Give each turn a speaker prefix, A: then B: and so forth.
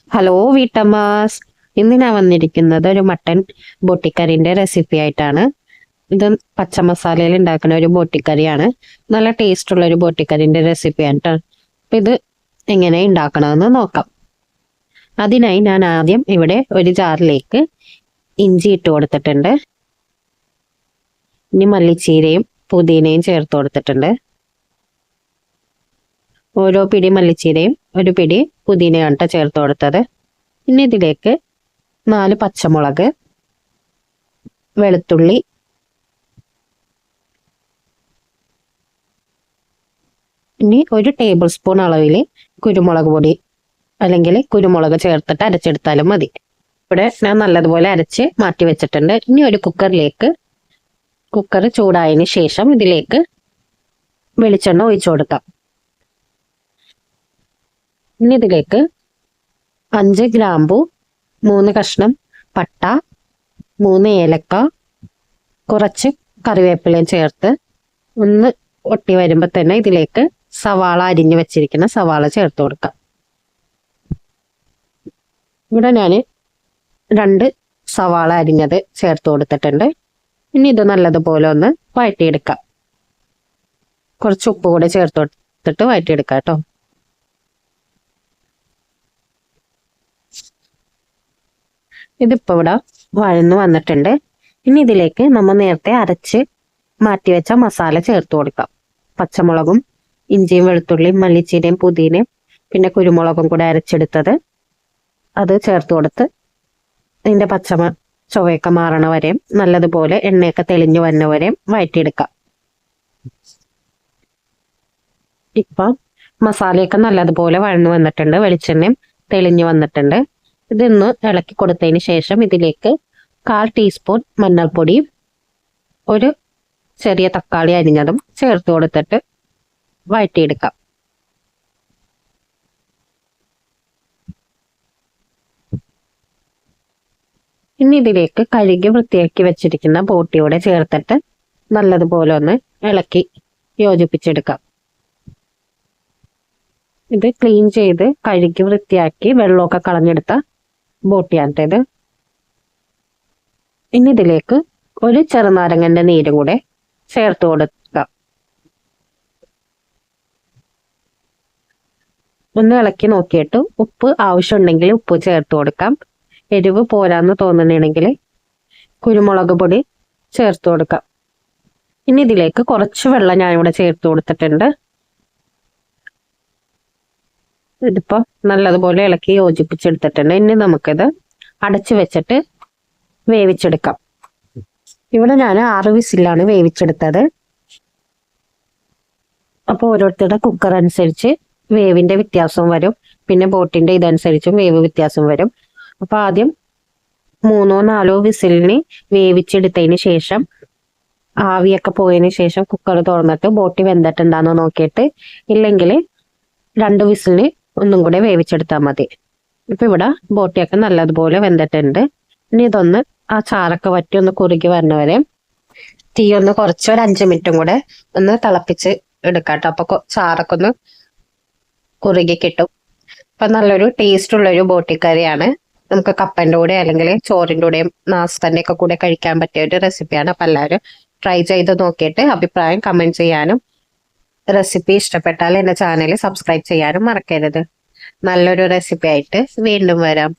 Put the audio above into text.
A: Hello വീട്ടമ്മാസ്. ഇന്ന് ഞാൻ വന്നിരിക്കുന്നത് ഒരു മട്ടൻ ബോട്ടിക്കറിന്റെ റെസിപ്പി ആയിട്ടാണ്. ഇത് പച്ച മസാലയിൽ ഉണ്ടാക്കുന്ന ഒരു ബോട്ടിക്കറിയാണ്. നല്ല ടേസ്റ്റ് ഉള്ള ഒരു ബോട്ടിക്കറിന്റെ റെസിപ്പിയാണ് കേട്ടോ. അപ്പൊ ഇത് എങ്ങനെ ഉണ്ടാക്കണമെന്ന് നോക്കാം. അതിനായി ഞാൻ ആദ്യം ഇവിടെ ഒരു ജാറിലേക്ക് ഇഞ്ചി ഇട്ട് കൊടുത്തിട്ടുണ്ട്. ഇനി മല്ലിച്ചീരയും പുതിനയും ചേർത്ത് കൊടുത്തിട്ടുണ്ട്. ഓരോ പിടി മല്ലിച്ചീരയും ഒരു പിടി പുതിനയാണ് കേട്ടോ ചേർത്ത് കൊടുത്തത്. ഇനി ഇതിലേക്ക് 4 പച്ചമുളക്, വെളുത്തുള്ളി, ഇനി 1 ടേബിൾ സ്പൂൺ അളവിൽ കുരുമുളക് പൊടി അല്ലെങ്കിൽ കുരുമുളക് ചേർത്തിട്ട് അരച്ചെടുത്താലും മതി. ഇവിടെ ഞാൻ നല്ലതുപോലെ അരച്ച് മാറ്റി വെച്ചിട്ടുണ്ട്. ഇനി ഒരു കുക്കർ ചൂടായതിന് ശേഷം ഇതിലേക്ക് വെളിച്ചെണ്ണ ഒഴിച്ചു കൊടുക്കാം. ഇനി ഇതിലേക്ക് 5 ഗ്രാമ്പു, 3 കഷ്ണം പട്ട, 3 ഏലക്ക, കുറച്ച് കറിവേപ്പിലയും ചേർത്ത് ഒന്ന് ഒട്ടി വരുമ്പോൾ തന്നെ ഇതിലേക്ക് സവാള അരിഞ്ഞു വെച്ചിരിക്കുന്ന സവാള ചേർത്ത് കൊടുക്കാം. ഇവിടെ ഞാൻ 2 സവാള അരിഞ്ഞത് ചേർത്ത് കൊടുത്തിട്ടുണ്ട്. ഇനി ഇത് നല്ലതുപോലെ ഒന്ന് വഴറ്റിയെടുക്കാം. കുറച്ച് ഉപ്പ് കൂടെ ചേർത്ത് കൊടുത്തിട്ട് വഴറ്റിയെടുക്കാം കേട്ടോ. ഇതിപ്പോൾ ഇവിടെ വഴന്നു വന്നിട്ടുണ്ട്. ഇനി ഇതിലേക്ക് നമ്മൾ നേരത്തെ അരച്ച് മാറ്റിവെച്ച മസാല ചേർത്ത് കൊടുക്കാം. പച്ചമുളകും ഇഞ്ചിയും വെളുത്തുള്ളിയും മല്ലിച്ചീരയും പുതിനയും പിന്നെ കുരുമുളകും കൂടെ അരച്ചെടുത്തത് അത് ചേർത്ത് കൊടുത്ത് ഇതിന്റെ ചുവയൊക്കെ മാറണ വരെയും നല്ലതുപോലെ എണ്ണയൊക്കെ തെളിഞ്ഞു വന്ന വരെയും വഴറ്റിയെടുക്കാം. ഇപ്പം മസാലയൊക്കെ നല്ലതുപോലെ വഴന്നു വന്നിട്ടുണ്ട്. വെളിച്ചെണ്ണയും തെളിഞ്ഞു വന്നിട്ടുണ്ട്. ഇതൊന്ന് ഇളക്കി കൊടുത്തതിന് ശേഷം ഇതിലേക്ക് 1/4 ടീസ്പൂൺ മഞ്ഞൾപ്പൊടി, ഒരു ചെറിയ തക്കാളി അരിഞ്ഞതും ചേർത്ത് കൊടുത്തിട്ട് വഴറ്റിയെടുക്കാം. ഇനി ഇതിലേക്ക് കഴുകി വൃത്തിയാക്കി വെച്ചിരിക്കുന്ന ബോട്ടിയോടെ ചേർത്തിട്ട് നല്ലതുപോലെ ഒന്ന് ഇളക്കി യോജിപ്പിച്ചെടുക്കാം. ഇത് ക്ലീൻ ചെയ്ത് കഴുകി വൃത്തിയാക്കി വെള്ളമൊക്കെ കളഞ്ഞെടുത്ത ബോട്ടിയാണിത്. ഇനി ഇതിലേക്ക് ഒരു ചെറുനാരങ്ങന്റെ നീരും കൂടെ ചേർത്ത് കൊടുക്കാം. ഒന്ന് ഇളക്കി നോക്കിയിട്ട് ഉപ്പ് ആവശ്യമുണ്ടെങ്കിൽ ഉപ്പ് ചേർത്ത് കൊടുക്കാം. എരിവ് പോരാന്ന് തോന്നുന്നുണ്ടെങ്കിൽ കുരുമുളക് പൊടി ചേർത്ത് കൊടുക്കാം. ഇനി ഇതിലേക്ക് കുറച്ച് വെള്ളം ഞാനിവിടെ ചേർത്ത് കൊടുത്തിട്ടുണ്ട്. ഇതിപ്പോ നല്ലതുപോലെ ഇളക്കി യോജിപ്പിച്ചെടുത്തിട്ടുണ്ട്. ഇനി നമുക്കിത് അടച്ചു വെച്ചിട്ട് വേവിച്ചെടുക്കാം. ഇവിടെ ഞാൻ 6 വിസിലാണ് വേവിച്ചെടുത്തത്. അപ്പോൾ ഓരോരുത്തരുടെ കുക്കർ അനുസരിച്ച് വേവിന്റെ വ്യത്യാസം വരും. പിന്നെ ബോട്ടിന്റെ ഇതനുസരിച്ചും വേവ് വ്യത്യാസം വരും. അപ്പൊ ആദ്യം 3 or 4 വിസിലിന് വേവിച്ചെടുത്തതിന് ശേഷം ആവിയൊക്കെ പോയതിന് ശേഷം കുക്കർ തുറന്നിട്ട് ബോട്ടി വെന്തിട്ടുണ്ടാന്ന് നോക്കിയിട്ട് ഇല്ലെങ്കിൽ 2 വിസിലിന് ഒന്നും കൂടെ വേവിച്ചെടുത്താൽ മതി. ഇപ്പൊ ഇവിടെ ബോട്ടിയൊക്കെ നല്ലതുപോലെ വെന്തിട്ടുണ്ട്. ഇനി ഇതൊന്ന് ആ ചാറൊക്കെ വറ്റി ഒന്ന് കുറുകി വരണവരെ തീ ഒന്ന് കുറച്ച് ഒരു 5 മിനിറ്റും കൂടെ ഒന്ന് തിളപ്പിച്ച് എടുക്കാട്ടോ. അപ്പൊ ചാറൊക്കെ ഒന്ന് കുറുകി കിട്ടും. അപ്പൊ നല്ലൊരു ടേസ്റ്റ് ഉള്ളൊരു ബോട്ടിക്കറിയാണ്. നമുക്ക് കപ്പൻ്റെ കൂടെ അല്ലെങ്കിൽ ചോറിൻ്റെ കൂടെയും നാസ്തൻ്റെ ഒക്കെ കൂടെ കഴിക്കാൻ പറ്റിയ ഒരു റെസിപ്പിയാണ്. അപ്പൊ എല്ലാവരും ട്രൈ ചെയ്ത് നോക്കിയിട്ട് അഭിപ്രായം കമന്റ് ചെയ്യാനും റെസിപ്പി ഇഷ്ടപ്പെട്ടാൽ എന്റെ ചാനൽ സബ്സ്ക്രൈബ് ചെയ്യാനും മറക്കരുത്. നല്ലൊരു റെസിപ്പി ആയിട്ട് വീണ്ടും വരാം.